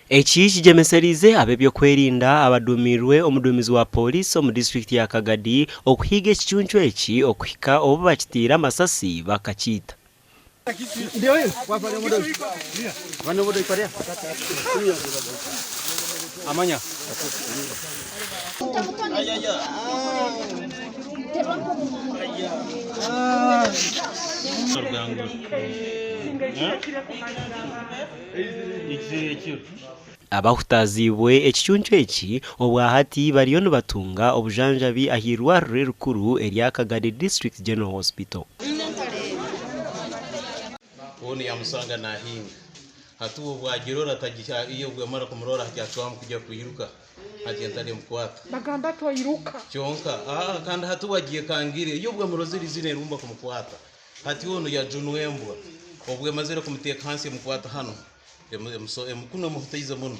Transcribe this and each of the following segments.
Eki kigemeserize abebyo kwerinda abadumirwe omudumizi wa polisi omu district ya Kagadi okuhiga ekicuncu eki okuhika obu bakitira amasasi bakakita. Amanya. Abahutazibwe ekicuncu eki obwahati bariyo nibatunga obujanjabi ahirwariro rikuru erya Kagadi District General Hospital. Oni yamusanga nahinga hatu bwagirora tagisha iyo bwamara kumurora cyatwamu kujya kuyiruka hati yantare mukwata bagamba to yiruka cyonka kandi hatu wagiye kangire iyo bwamuroziri zine rumba kumukwata hati wono ya junwembwa obwe mazere kumuteka hansi mukwata hano kuno muhutayiza muno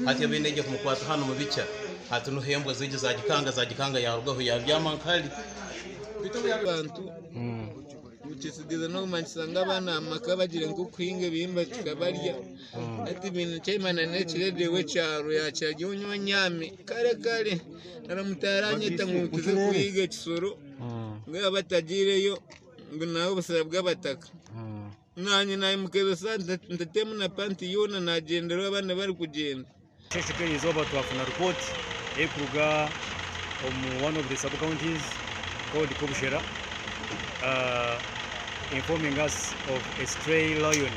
hati yabeneje kumukwata hano mubica hati no hembwa zije zagikanga yarugaho yabyamankali abantu ukisigeza no mansanga abana makabagira ngo kuhinga bimba kikabarya ati bintu cyimana nekiredewe cyaro yacyajye unyonyame kare naramutaranye tamutuze kuyiga kisoro ngo batagireyo ngo naho busara bw'abataka nanye nayi mukebe sante ndatemu na panti yona nagendera abana bari kugenda Sheshike izoba twafuna report ekuruga one of the sub counties called Kibeire informing us of a stray lion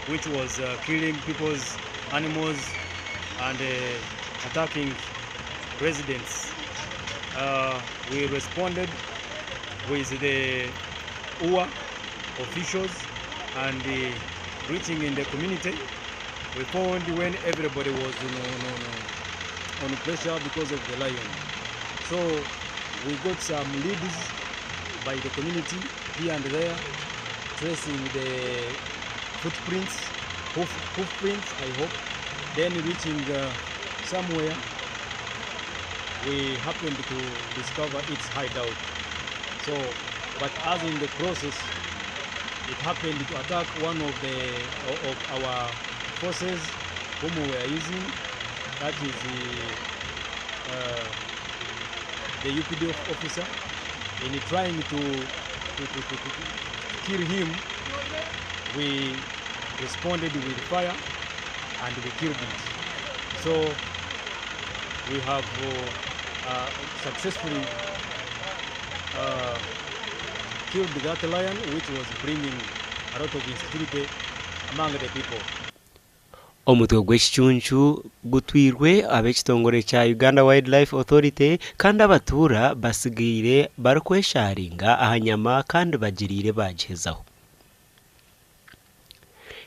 which was killing people's animals and attacking residents. We responded with the UA officials and reaching in the community. We found when everybody was on pressure because of the lion. So we got some leads by the community here and there, tracing the footprints, I hope. Then reaching somewhere, we happened to discover its hideout. So, but as in the process, it happened to attack one of our forces whom we were using, that is the UPD officer. In trying to kill him, we responded with fire and we killed it. So we have successfully killed that lion, which was bringing a lot of insecurity among the people. Omutwe gw'ekicuncu gutwirwe ab'ekitongore kya Uganda Wildlife Authority kandi abatura basigaire barikwesharinga ahanyama kandi bagirire bagihezaho.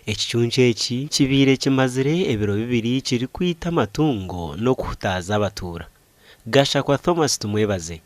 Ekicuncu eki kibeire kimazire ebiro bibiri kiri kwita amatungo no kuhutaaza abatura. Gashakwa Thomas tumwebaze.